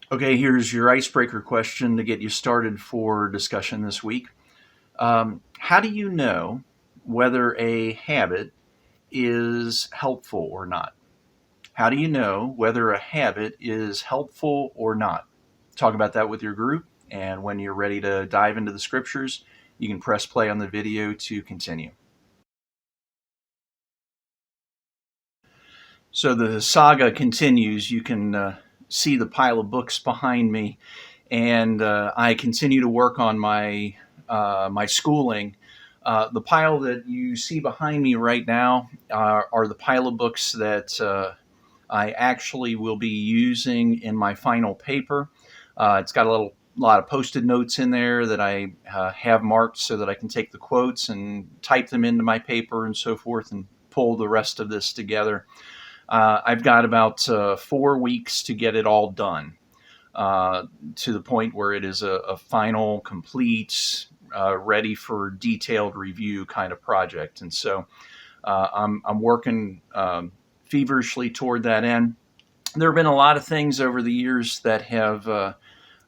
Okay, here's your icebreaker question to get you started for discussion this week. How do you know whether a habit is helpful or not? How do you know whether a habit is helpful or not? Talk about that with your group, and when you're ready to dive into the scriptures, you can press play on the video to continue. So the saga continues. You can see the pile of books behind me, and I continue to work on my schooling. The pile that you see behind me right now are the pile of books that I actually will be using in my final paper. It's got a lot of post-it notes in there that I have marked so that I can take the quotes and type them into my paper and so forth and pull the rest of this together. I've got about 4 weeks to get it all done to the point where it is a final, complete, ready for detailed review kind of project. And so I'm working feverishly toward that end. There have been a lot of things over the years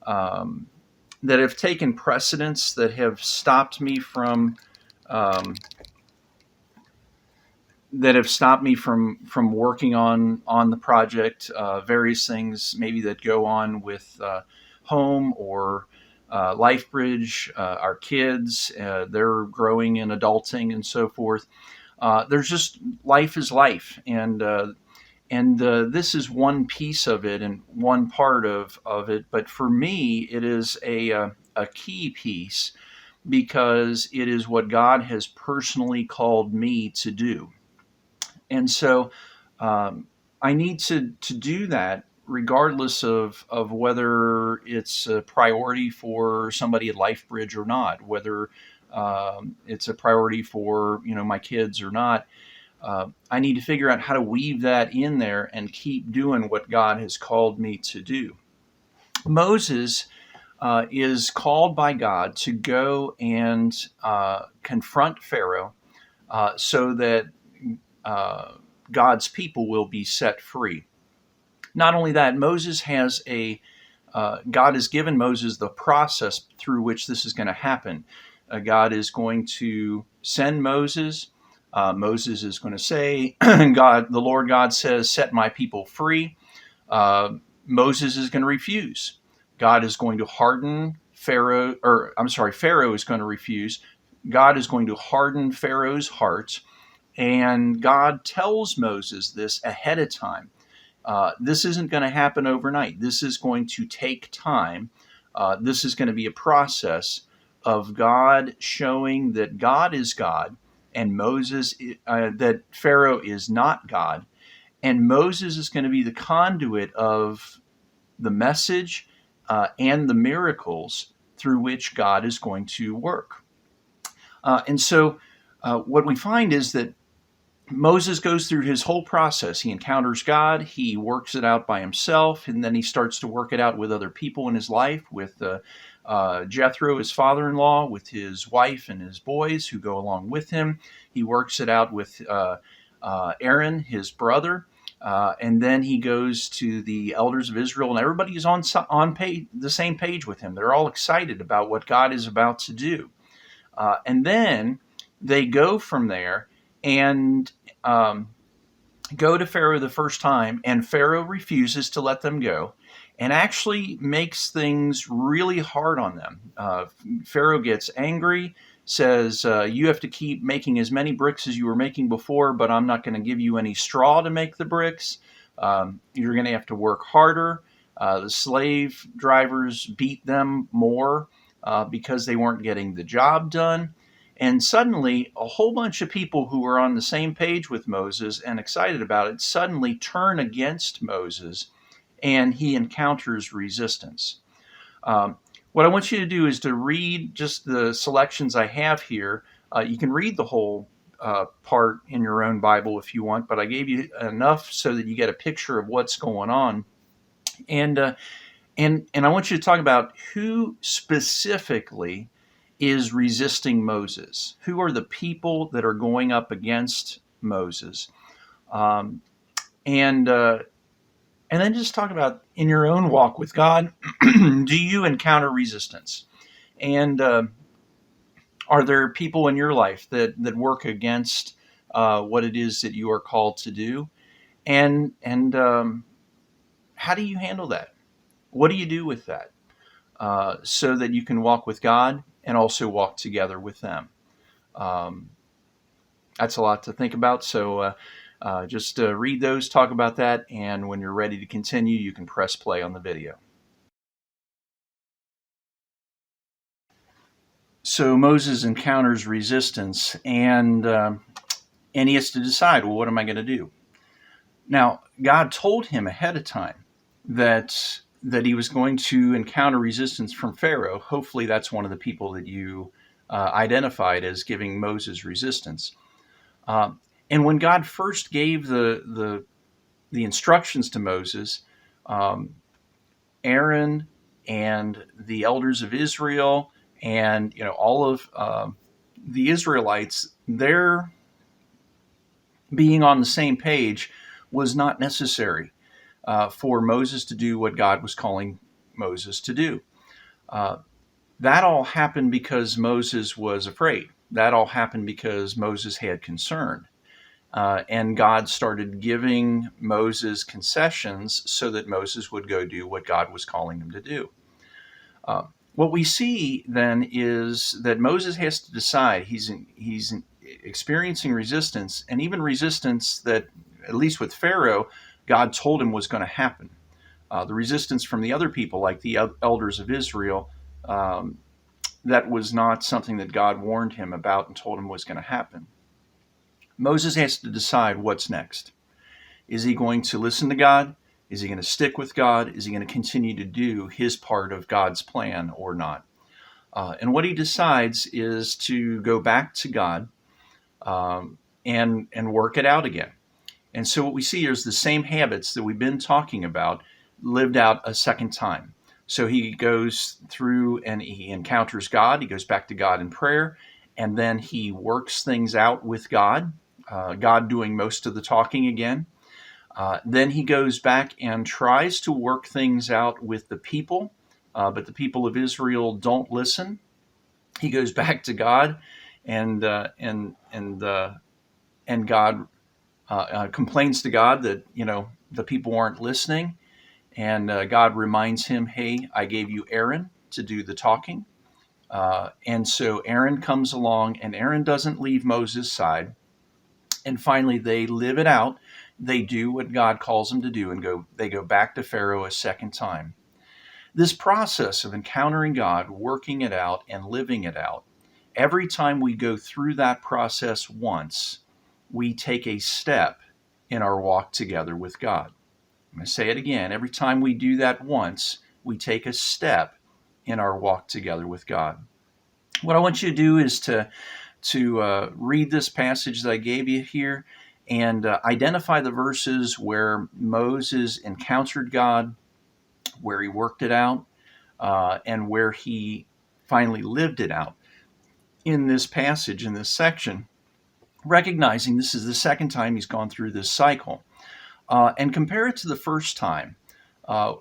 um, that have taken precedence, that have stopped me from um, working on the project. Various things maybe that go on with home or LifeBridge, our kids, they're growing and adulting and so forth. There's just life is life, and this is one piece of it and one part of it. But for me, it is a key piece because it is what God has personally called me to do. And so um, I need to do that regardless of whether it's a priority for somebody at LifeBridge or not, whether it's a priority for my kids or not. I need to figure out how to weave that in there and keep doing what God has called me to do. Moses is called by God to go and confront Pharaoh so that uh, God's people will be set free. Not only that, God has given Moses the process through which this is going to happen. God is going to send Moses. Moses is going to say, the Lord God says, set my people free. Uh, Moses is going to refuse. God is going to harden Pharaoh, or I'm sorry, Pharaoh is going to refuse. God is going to harden Pharaoh's heart. And God tells Moses this ahead of time. This isn't going to happen overnight. This is going to take time. This is going to be a process of God showing that God is God and that Pharaoh is not God. And Moses is going to be the conduit of the message and the miracles through which God is going to work. And so what we find is that Moses goes through his whole process. He encounters God, he works it out by himself, and then he starts to work it out with other people in his life, with Jethro, his father in law, with his wife and his boys who go along with him. He works it out with Aaron, his brother. And then he goes to the elders of Israel, and everybody is the same page with him. They're all excited about what God is about to do. And then they go from there and um, go to Pharaoh the first time, and Pharaoh refuses to let them go and actually makes things really hard on them. Pharaoh gets angry, says, you have to keep making as many bricks as you were making before, but I'm not going to give you any straw to make the bricks. You're going to have to work harder. The slave drivers beat them more because they weren't getting the job done. And suddenly, a whole bunch of people who were on the same page with Moses and excited about it suddenly turn against Moses, and he encounters resistance. Um, what I want you to do is to read just the selections I have here. You can read the whole part in your own Bible if you want, but I gave you enough so that you get a picture of what's going on. And and I want you to talk about who specifically is resisting Moses. Who are the people that are going up against Moses? Um, and And then just talk about in your own walk with God, do you encounter resistance? And are there people in your life that work against what it is that you are called to do? And how do you handle that? What do you do with that so that you can walk with God and also walk together with them? Um, that's a lot to think about. So just read those, talk about that, and when you're ready to continue, you can press play on the video. So Moses encounters resistance, and he has to decide, well, what am I going to do? Now, God told him ahead of time that he was going to encounter resistance from Pharaoh. Hopefully, that's one of the people that you identified as giving Moses resistance. And when God first gave the instructions to Moses, um, Aaron and the elders of Israel, and all of the Israelites, their being on the same page was not necessary for Moses to do what God was calling Moses to do. Uh, that all happened because Moses was afraid. That all happened because Moses had concern. And God started giving Moses concessions so that Moses would go do what God was calling him to do. What we see then is that Moses has to decide. He's experiencing resistance, and even resistance that, at least with Pharaoh, God told him was going to happen. The resistance from the other people, like the elders of Israel, um, that was not something that God warned him about and told him was going to happen. Moses has to decide what's next. Is he going to listen to God? Is he going to stick with God? Is he going to continue to do his part of God's plan or not? And what he decides is to go back to God and work it out again. And so what we see is the same habits that we've been talking about lived out a second time. So he goes through and he encounters God. He goes back to God in prayer, and then he works things out with God, God doing most of the talking again. Then he goes back and tries to work things out with the people, but the people of Israel don't listen. He goes back to God, and and God complains to God that the people aren't listening, and God reminds him, "Hey, I gave you Aaron to do the talking." And so Aaron comes along, and Aaron doesn't leave Moses' side. And finally, they live it out. They do what God calls them to do, and they go back to Pharaoh a second time. This process of encountering God, working it out, and living it out, every time we go through that process once, we take a step in our walk together with God. I'm going to say it again. Every time we do that once, we take a step in our walk together with God. What I want you to do is to read this passage that I gave you here and identify the verses where Moses encountered God, where he worked it out, and where he finally lived it out in this passage, in this section, recognizing this is the second time he's gone through this cycle. And compare it to the first time. Uh,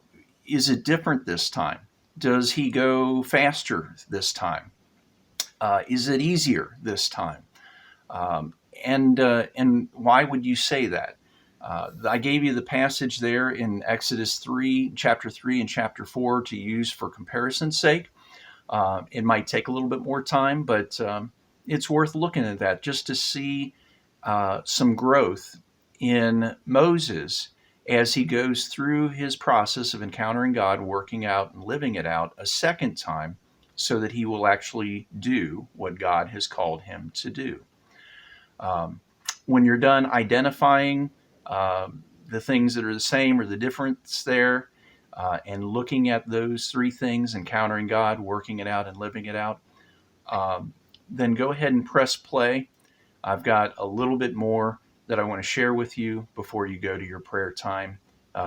is it different this time? Does he go faster this time? Is it easier this time? Um, and why would you say that? I gave you the passage there in Exodus 3, chapter 3 and chapter 4 to use for comparison's sake. It might take a little bit more time, but it's worth looking at that just to see some growth in Moses as he goes through his process of encountering God, working out and living it out a second time so that he will actually do what God has called him to do. When you're done identifying the things that are the same or the difference there, and looking at those three things, encountering God, working it out, and living it out, then go ahead and press play. I've got a little bit more that I want to share with you before you go to your prayer time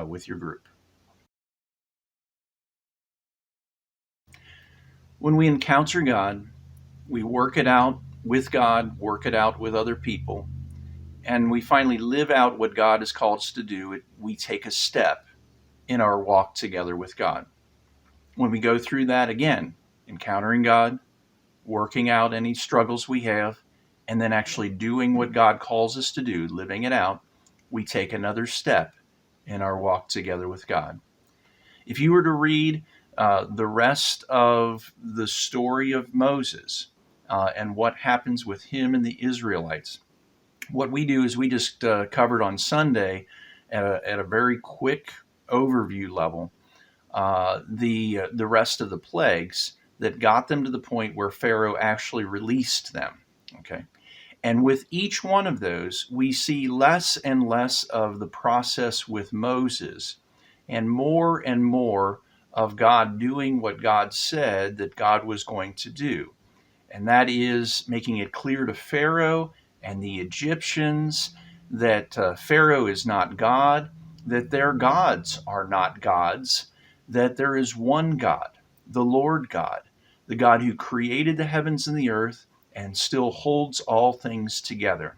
with your group. When we encounter God, we work it out with God, work it out with other people, and we finally live out what God has called us to do. We take a step in our walk together with God. When we go through that again, encountering God, working out any struggles we have, and then actually doing what God calls us to do, living it out, we take another step in our walk together with God. If you were to read the rest of the story of Moses and what happens with him and the Israelites, what we do is we just covered on Sunday at a very quick overview level the rest of the plagues that got them to the point where Pharaoh actually released them. Okay, and with each one of those, we see less and less of the process with Moses, and more of God doing what God said that God was going to do, and that is making it clear to Pharaoh and the Egyptians that Pharaoh is not God, that their gods are not gods, that there is one God, the Lord God, the God who created the heavens and the earth and still holds all things together.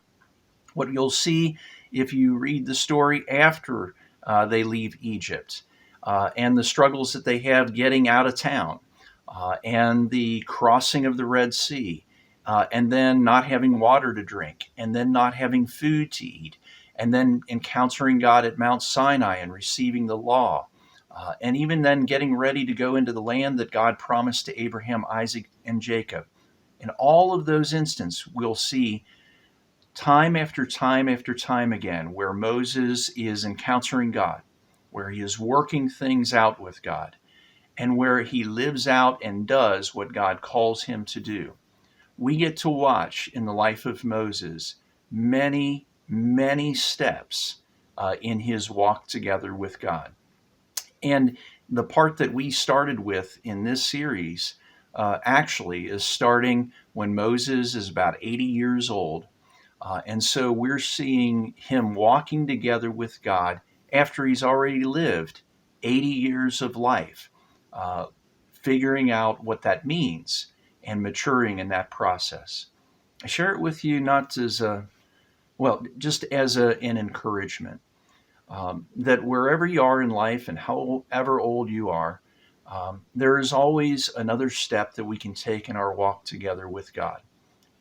What you'll see if you read the story after they leave Egypt and the struggles that they have getting out of town and the crossing of the Red Sea, and then not having water to drink, and then not having food to eat, and then encountering God at Mount Sinai and receiving the law, and even then getting ready to go into the land that God promised to Abraham, Isaac, and Jacob. In all of those instances, we'll see time after time after time again where Moses is encountering God, where he is working things out with God, and where he lives out and does what God calls him to do. We get to watch in the life of Moses many, many steps in his walk together with God. And the part that we started with in this series actually is starting when Moses is about 80 years old. And so we're seeing him walking together with God after he's already lived 80 years of life, uh, figuring out what that means and maturing in that process. I share it with you not as just as an encouragement that wherever you are in life and however old you are, there is always another step that we can take in our walk together with God.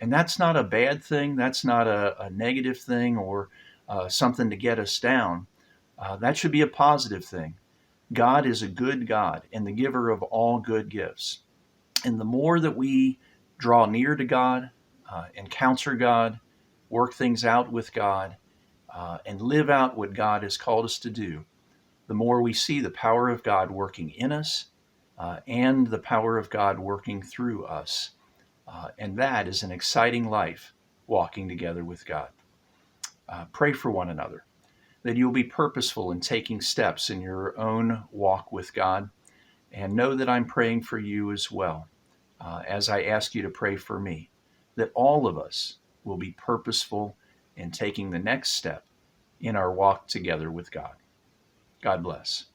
And that's not a bad thing. That's not a negative thing or something to get us down. That should be a positive thing. God is a good God and the giver of all good gifts. And the more that we draw near to God, encounter God, work things out with God, and live out what God has called us to do, the more we see the power of God working in us and the power of God working through us. And that is an exciting life walking together with God. Pray for one another, that you'll be purposeful in taking steps in your own walk with God. And know that I'm praying for you as well, as I ask you to pray for me, that all of us will be purposeful in taking the next step in our walk together with God. God bless.